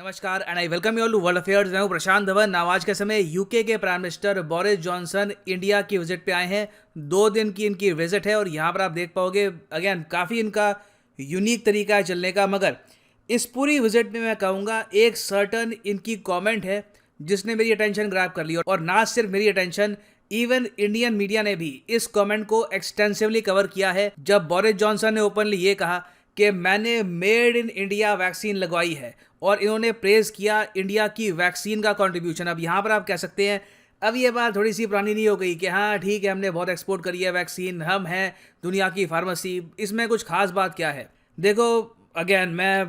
नमस्कार and I welcome you all to world affairs. मैं हूं प्रशांत धवन। आज के समय यूके के prime minister Boris Johnson India की विजिट पे आए हैं। 2 दिन की इनकी विजिट है और यहाँ पर आप देख पाओगे अगेन काफ़ी इनका यूनिक तरीका है चलने का। मगर इस पूरी विजिट में मैं कहूँगा एक सर्टन इनकी कॉमेंट है जिसने मेरी अटेंशन ग्रैब कर ली, और ना सिर्फ मेरी अटेंशन, इवन इंडियन मीडिया ने भी इस कमेंट को एक्सटेंसिवली कवर किया है जब बोरिस जॉनसन ने ओपनली ये कहा कि मैंने मेड इन इंडिया वैक्सीन लगवाई है, और इन्होंने प्रेज किया इंडिया की वैक्सीन का कंट्रीब्यूशन। अब यहाँ पर आप कह सकते हैं अब ये बात थोड़ी सी पुरानी नहीं हो गई कि हाँ ठीक है हमने बहुत एक्सपोर्ट करी है वैक्सीन, हम हैं दुनिया की फार्मेसी, इसमें कुछ खास बात क्या है। देखो अगेन मैं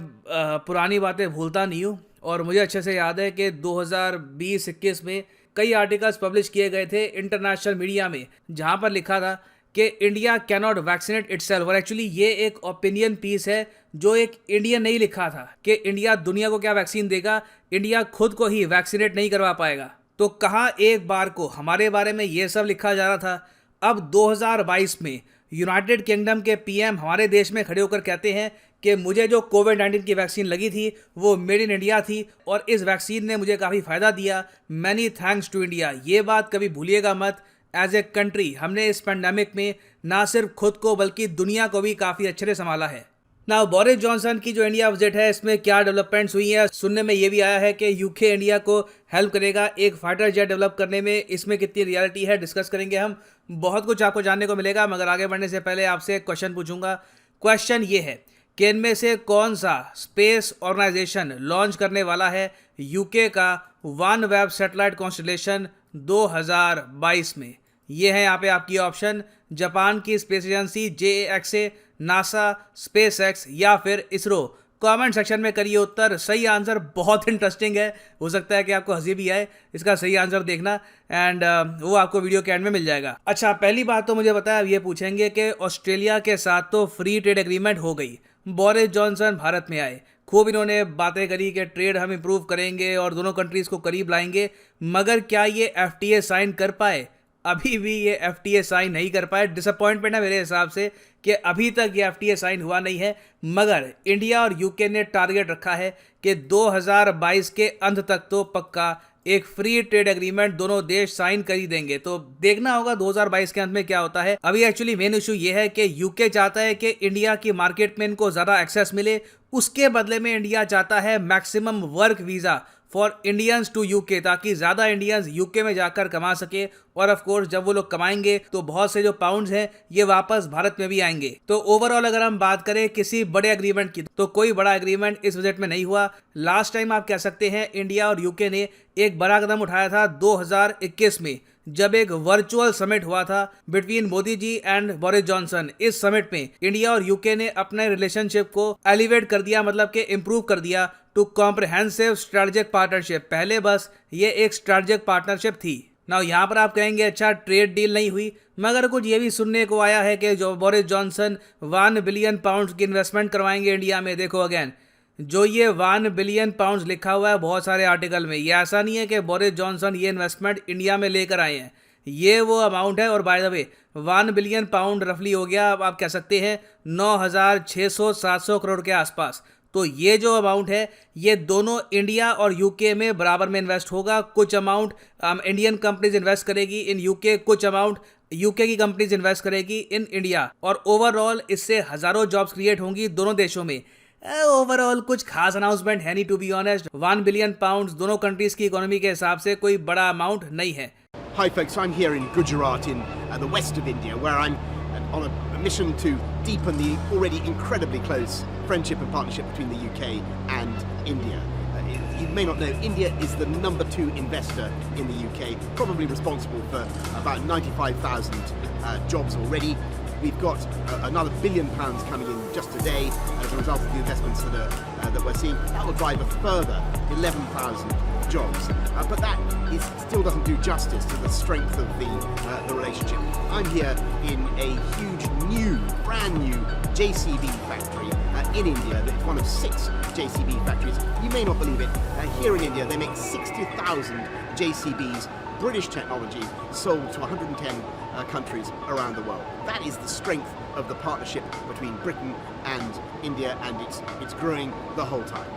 पुरानी बातें भूलता नहीं हूँ, और मुझे अच्छे से याद है कि 2020-21 में कई आर्टिकल्स पब्लिश किए गए थे इंटरनेशनल मीडिया में जहाँ पर लिखा था कि इंडिया कैनॉट वैक्सीनेट इटसेल्फ। और एक्चुअली ये एक ओपिनियन पीस है जो एक इंडियन नहीं लिखा था कि इंडिया दुनिया को क्या वैक्सीन देगा, इंडिया खुद को ही वैक्सीनेट नहीं करवा पाएगा। तो कहाँ एक बार को हमारे बारे में ये सब लिखा जा रहा था, अब 2022 में यूनाइटेड किंगडम के पीएम हमारे देश में खड़े होकर कहते हैं कि मुझे जो कोविड-19 की वैक्सीन लगी थी वो मेड इन इंडिया थी और इस वैक्सीन ने मुझे काफ़ी फ़ायदा दिया, मैनी थैंक्स टू इंडिया। ये बात कभी भूलिएगा मत। एज ए कंट्री हमने इस पेंडेमिक में ना सिर्फ खुद को बल्कि दुनिया को भी काफ़ी अच्छे से संभाला है। नाउ बोरिस जॉनसन की जो इंडिया विजिट है इसमें क्या डेवलपमेंट्स हुई है, सुनने में ये भी आया है कि यूके इंडिया को हेल्प करेगा एक फाइटर जेट डेवलप करने में। इसमें कितनी रियलिटी है डिस्कस करेंगे हम, बहुत कुछ आपको जानने को मिलेगा। मगर आगे बढ़ने से पहले आपसे एक क्वेश्चन पूछूंगा। क्वेश्चन ये है कि इनमें से कौन सा स्पेस ऑर्गेनाइजेशन लॉन्च करने वाला है यूके का वन वेब सैटेलाइट कॉन्स्टलेशन 2022 में। ये है यहाँ पे आपकी ऑप्शन, जापान की space agency JAXA, NASA, space x या फिर इसरो। कमेंट सेक्शन में करिए उत्तर। सही आंसर बहुत इंटरेस्टिंग है, हो सकता है कि आपको हंसी भी आए, इसका सही आंसर देखना एंड वो आपको वीडियो के एंड में मिल जाएगा। अच्छा, पहली बात तो मुझे पता है ये पूछेंगे कि ऑस्ट्रेलिया के साथ तो फ्री ट्रेड एग्रीमेंट हो गई, बोरिस जॉनसन भारत में आए, खूब इन्होंने बातें करी कि ट्रेड हम इम्प्रूव करेंगे और दोनों कंट्रीज़ को करीब लाएंगे, मगर क्या ये FTA साइन कर पाए? अभी भी ये FTA साइन नहीं कर पाए। डिसअपॉइंटमेंट है मेरे हिसाब से कि अभी तक ये FTA साइन हुआ नहीं है। मगर इंडिया और यूके ने टारगेट रखा है कि 2022 के अंत तक तो पक्का एक फ्री ट्रेड एग्रीमेंट दोनों देश साइन कर ही देंगे। तो देखना होगा 2022 के अंत में क्या होता है। अभी एक्चुअली मेन इशू ये है कि यूके चाहता है कि इंडिया की मार्केट में इनको ज़्यादा एक्सेस मिले, उसके बदले में इंडिया चाहता है maximum work visa for Indians to UK, ताकि ज़्यादा इंडियंस यूके में जाकर कमा सके। और ऑफ कोर्स जब वो लोग कमाएंगे तो बहुत से जो पाउंड्स हैं ये वापस भारत में भी आएंगे। तो ओवरऑल अगर हम बात करें किसी बड़े एग्रीमेंट की, तो कोई बड़ा एग्रीमेंट इस विजिट में नहीं हुआ। लास्ट टाइम आप कह सकते हैं इंडिया और यूके ने एक बड़ा कदम उठाया था 2021 में, जब एक वर्चुअल समिट हुआ था between Modi ji and Boris Johnson. इस समिट में इंडिया और यूके ने अपने रिलेशनशिप को एलिवेट कर दिया, मतलब कि इम्प्रूव कर दिया टू कॉम्प्रिहेंसिव स्ट्रेटेजिक पार्टनरशिप। पहले बस ये एक स्ट्रेटेजिक पार्टनरशिप थी। ना यहाँ पर आप कहेंगे अच्छा ट्रेड डील नहीं हुई, मगर कुछ ये भी सुनने को आया है कि जो बोरिस जॉनसन 1 बिलियन पाउंड्स की इन्वेस्टमेंट करवाएंगे इंडिया में। देखो अगेन जो ये 1 बिलियन पाउंड्स लिखा हुआ है बहुत सारे आर्टिकल में, ये ऐसा नहीं है कि बोरिस जॉनसन ये इन्वेस्टमेंट इंडिया में लेकर आए हैं, ये वो अमाउंट है। और by the way 1 billion pound रफली हो गया, अब आप कह सकते हैं 9,600-700 करोड़ के आसपास। तो ये जो अमाउंट है ये दोनों इंडिया और यूके में बराबर में इन्वेस्ट होगा। कुछ अमाउंट इंडियन कंपनीज इन्वेस्ट करेगी इन यूके, कुछ अमाउंट यूके की कंपनीज इन्वेस्ट करेगी इन इंडिया, और ओवरऑल इससे हज़ारों जॉब्स क्रिएट होंगी दोनों देशों में। ओवरऑल कुछ खास अनाउंसमेंट है नहीं, to be honest. 1 billion pounds दोनों कंट्रीज की इकोनॉमी के हिसाब से कोई बड़ा अमाउंट नहीं है। Hi folks, I'm here in Gujarat in the west of India, where I'm on a mission to deepen the already incredibly close friendship and partnership between the UK and India. You may not know, India is the number 2 investor in the UK, probably responsible for about 95,000 jobs already. We've got another £1 billion coming in just today as a result of the investments that we're seeing. That will drive a further 11,000 jobs. But that still doesn't do justice to the strength of the relationship. I'm here in a huge new, brand new JCB factory in India. It's one of 6 JCB factories. You may not believe it. Here in India, they make 60,000 JCBs, British technology, sold to 110 countries around the world. That is the strength of the partnership between Britain and India, and it's growing the whole time.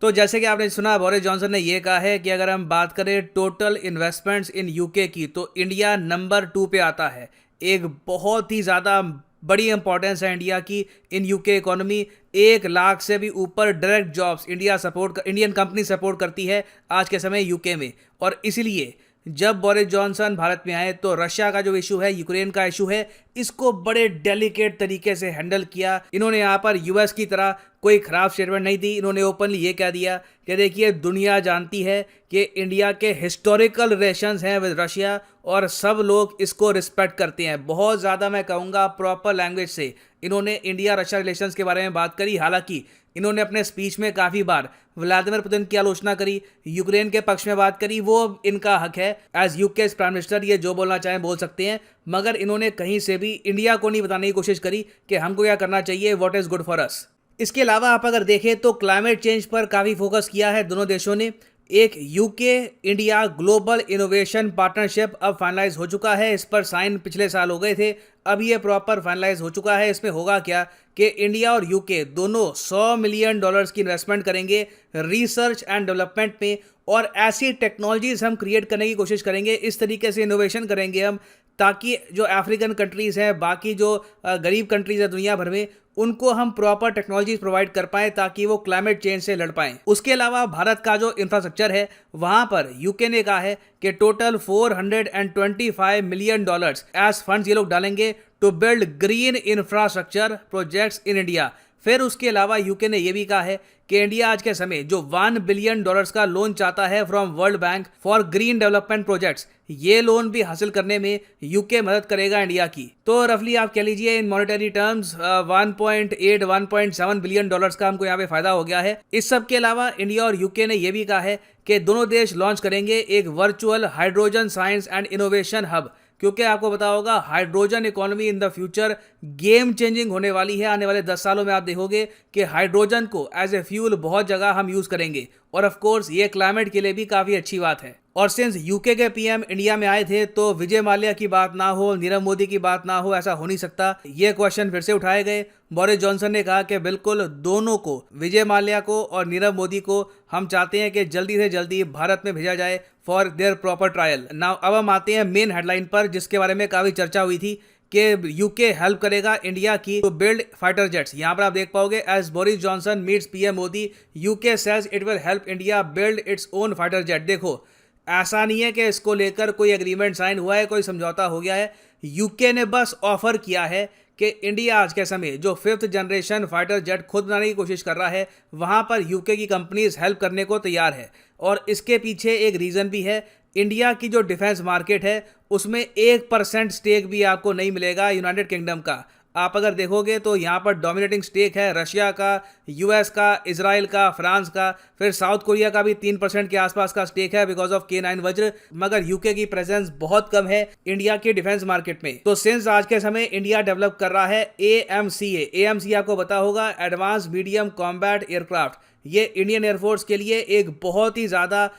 तो जैसे कि आपने सुना, Boris Johnson ने ये कहा है कि अगर हम बात करें टोटल इन्वेस्टमेंट्स इन यूके की, तो इंडिया नंबर 2 पे आता है। एक बहुत ही ज़्यादा बड़ी इंपॉर्टेंस है इंडिया की इन यूके इकोनॉमी। 1 लाख से भी ऊपर direct jobs Indian company support करती है आज के समय यूके में। और इसलिए जब बोरिस जॉनसन भारत में आए तो रशिया का जो इशू है, यूक्रेन का इशू है, इसको बड़े डेलिकेट तरीके से हैंडल किया। इन्होंने यहाँ पर यूएस की तरह कोई खराब स्टेटमेंट नहीं दी। इन्होंने ओपनली ये कह दिया कि देखिए, दुनिया जानती है कि इंडिया के हिस्टोरिकल रिलेशंस हैं विद रशिया और सब लोग इसको रिस्पेक्ट करते हैं। बहुत ज़्यादा मैं कहूँगा प्रॉपर लैंग्वेज से इन्होंने इंडिया रशिया रिलेशंस के बारे में बात करी। हालांकि इन्होंने अपने स्पीच में काफ़ी बार व्लादिमीर पुतिन की आलोचना करी, यूक्रेन के पक्ष में बात करी। वो इनका हक है, एज यूके प्राइम मिनिस्टर ये जो बोलना चाहें बोल सकते हैं, मगर इन्होंने कहीं से भी इंडिया को नहीं बताने की कोशिश करी कि हमको क्या करना चाहिए, what is good for us. इसके अलावा आप अगर देखें तो क्लाइमेट चेंज पर काफ़ी फोकस किया है दोनों देशों ने। एक UK India global innovation partnership अब फाइनलाइज हो चुका है। इस पर साइन पिछले साल हो गए थे, अब ये प्रॉपर फाइनलाइज हो चुका है। इसमें होगा क्या कि इंडिया और यूके दोनों $100 मिलियन की इन्वेस्टमेंट करेंगे रिसर्च एंड डेवलपमेंट में, और ऐसी टेक्नोलॉजीज हम क्रिएट करने की कोशिश करेंगे। इस तरीके से इनोवेशन करेंगे हम, ताकि जो अफ्रीकन कंट्रीज़ हैं, बाकी जो गरीब कंट्रीज़ हैं दुनिया भर में, उनको हम प्रॉपर टेक्नोलॉजीज प्रोवाइड कर पाएँ ताकि वो क्लाइमेट चेंज से लड़ पाएँ। उसके अलावा भारत का जो इंफ्रास्ट्रक्चर है, वहाँ पर यूके ने कहा है कि टोटल $425 मिलियन एज फंड्स ये लोग डालेंगे to build green infrastructure projects in India. फिर उसके अलावा यूके ने यह भी कहा है कि इंडिया आज के समय जो $1 बिलियन का लोन चाहता है from world bank for green development projects, ये लोन भी हासिल करने में यूके मदद करेगा इंडिया की। तो रफली आप कह लीजिए इन मॉनेटरी टर्म्स 1.7 बिलियन का हमको यहाँ पे फायदा हो गया है। इस सब के अलावा इंडिया और यूके ने यह भी कहा है कि दोनों देश लॉन्च करेंगे एक virtual hydrogen science and innovation hub, क्योंकि आपको पता होगा hydrogen economy in the future game changing होने वाली है। आने वाले 10 सालों में आप देखोगे कि हाइड्रोजन को एज ए फ्यूल बहुत जगह हम यूज़ करेंगे, और ऑफ कोर्स ये क्लाइमेट के लिए भी काफ़ी अच्छी बात है। और सिंस यूके के पीएम इंडिया में आए थे तो विजय माल्या की बात ना हो, नीरव मोदी की बात ना हो, ऐसा हो नहीं सकता। ये क्वेश्चन फिर से उठाए गए। बोरिस जॉनसन ने कहा कि बिल्कुल दोनों को, विजय माल्या को और नीरव मोदी को, हम चाहते हैं कि जल्दी से जल्दी भारत में भेजा जाए for their proper trial. Now अब हम आते हैं मेन हेडलाइन पर, जिसके बारे में काफ़ी चर्चा हुई थी कि यूके हेल्प करेगा इंडिया की टू बिल्ड फाइटर जेट्स। यहाँ पर आप देख पाओगे, as Boris Johnson meets PM Modi, UK says it will help India build its own fighter jet. देखो, ऐसा नहीं है कि इसको लेकर कोई एग्रीमेंट साइन हुआ है, कोई समझौता हो गया है। यूके ने बस ऑफर किया है कि इंडिया आज के समय जो 5th जनरेशन फाइटर जेट खुद बनाने की कोशिश कर रहा है, वहाँ पर यूके की कंपनीज हेल्प करने को तैयार है। और इसके पीछे एक रीज़न भी है, इंडिया की जो डिफेंस मार्केट है उसमें 1% स्टेक भी आपको नहीं मिलेगा यूनाइटेड किंगडम का। आप अगर देखोगे तो यहाँ पर डोमिनेटिंग स्टेक है रशिया का, यूएस का, इजराइल का, फ्रांस का, फिर साउथ कोरिया का भी 3% के आसपास का स्टेक है बिकॉज ऑफ K9 वज्र। मगर यूके की प्रेजेंस बहुत कम है इंडिया के डिफेंस मार्केट में। तो सिंस आज के समय इंडिया डेवलप कर रहा है AMCA आपको पता होगा, एडवांस मीडियम कॉम्बैट एयरक्राफ्ट। ये इंडियन एयरफोर्स के लिए एक बहुत ही ज़्यादा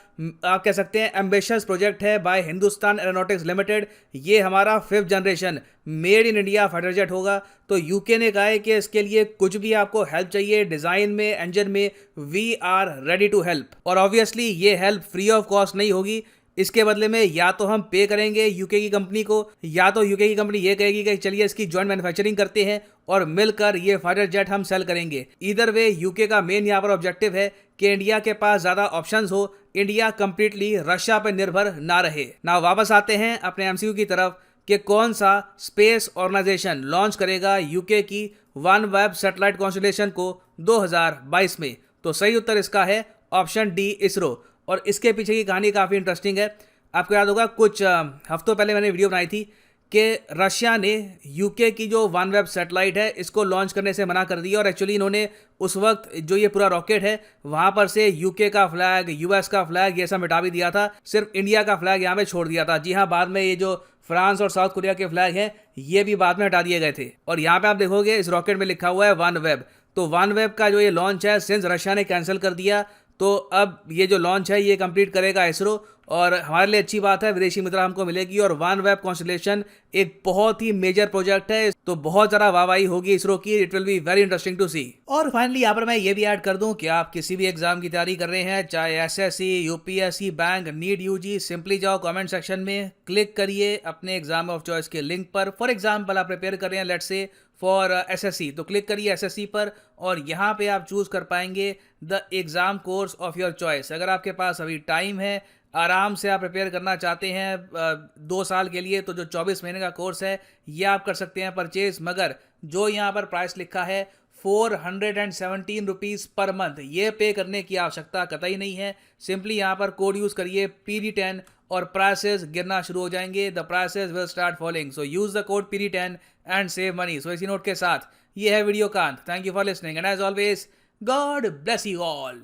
आप कह सकते हैं एम्बिशियस प्रोजेक्ट है बाय हिंदुस्तान एरोनॉटिक्स लिमिटेड। ये हमारा 5th generation made in India fighter jet होगा। तो यूके ने कहा है कि इसके लिए कुछ भी आपको हेल्प चाहिए डिज़ाइन में, इंजन में, we are ready to help. और ऑब्वियसली ये हेल्प फ्री ऑफ कॉस्ट नहीं होगी। इसके बदले में या तो हम पे करेंगे यूके की कंपनी को, या तो यूके की कंपनी ये कहेगी कि चलिए इसकी जॉइंट मैन्युफैक्चरिंग करते हैं और मिलकर ये फाइटर जेट हम सेल करेंगे। ईदर वे यूके का मेन यहाँ पर ऑब्जेक्टिव है कि इंडिया के पास ज़्यादा ऑप्शंस हो, इंडिया कंप्लीटली रशिया पर निर्भर ना रहे। ना वापस आते हैं अपने MCQ की तरफ कि कौन सा स्पेस ऑर्गेनाइजेशन लॉन्च करेगा यूके की OneWeb सैटेलाइट कॉन्स्टेलेशन को 2022 में। तो सही उत्तर इसका है ऑप्शन डी, इसरो। और इसके पीछे की कहानी काफ़ी इंटरेस्टिंग है। आपको याद होगा कुछ हफ्तों पहले मैंने वीडियो बनाई थी कि रशिया ने यूके की जो OneWeb सैटेलाइट है इसको लॉन्च करने से मना कर दिया, और एक्चुअली इन्होंने उस वक्त जो ये पूरा रॉकेट है वहाँ पर से यूके का फ्लैग, यूएस का फ्लैग, ये सब मिटा भी दिया था, सिर्फ इंडिया का फ्लैग यहाँ पे छोड़ दिया था। जी हाँ, बाद में ये जो फ्रांस और साउथ कोरिया के फ्लैग हैं ये भी बाद में हटा दिए गए थे। और यहाँ पे आप देखोगे इस रॉकेट में लिखा हुआ है OneWeb। तो OneWeb का जो ये लॉन्च है सिंस रशिया ने कैंसिल कर दिया, तो अब ये जो लॉन्च है ये कंप्लीट करेगा इसरो, और हमारे लिए अच्छी बात है, विदेशी मुद्रा हमको मिलेगी। और OneWeb कॉन्स्टलेशन एक बहुत ही मेजर प्रोजेक्ट है, तो बहुत ज़्यादा वाहवाही होगी इसरो की। It will be very interesting to see. और फाइनली यहाँ पर मैं ये भी ऐड कर दूं कि आप किसी भी एग्जाम की तैयारी कर रहे हैं, चाहे SSC, UPSC, bank, NEET, UG, simply जाओ कमेंट सेक्शन में, क्लिक करिए अपने एग्जाम ऑफ चॉइस के लिंक पर। फॉर एग्जाम्पल आप प्रिपेयर कर रहे हैं लेट्स से फॉर SSC, तो क्लिक करिए SSC पर, और यहाँ पे आप चूज कर पाएंगे the exam course of your choice. अगर आपके पास अभी टाइम है, आराम से आप प्रिपेयर करना चाहते हैं 2 साल के लिए, तो जो 24 महीने का कोर्स है ये आप कर सकते हैं परचेज। मगर जो यहाँ पर प्राइस लिखा है 417 रुपीज़ पर मंथ, ये पे करने की आवश्यकता कतई नहीं है। सिंपली यहाँ पर कोड यूज़ करिए PD10 और प्राइसेस गिरना शुरू हो जाएंगे। The prices will start falling, so use the code PD10 and save money. So इसी नोट के साथ ये है वीडियो का अंत। Thank you for listening and as always God bless you all.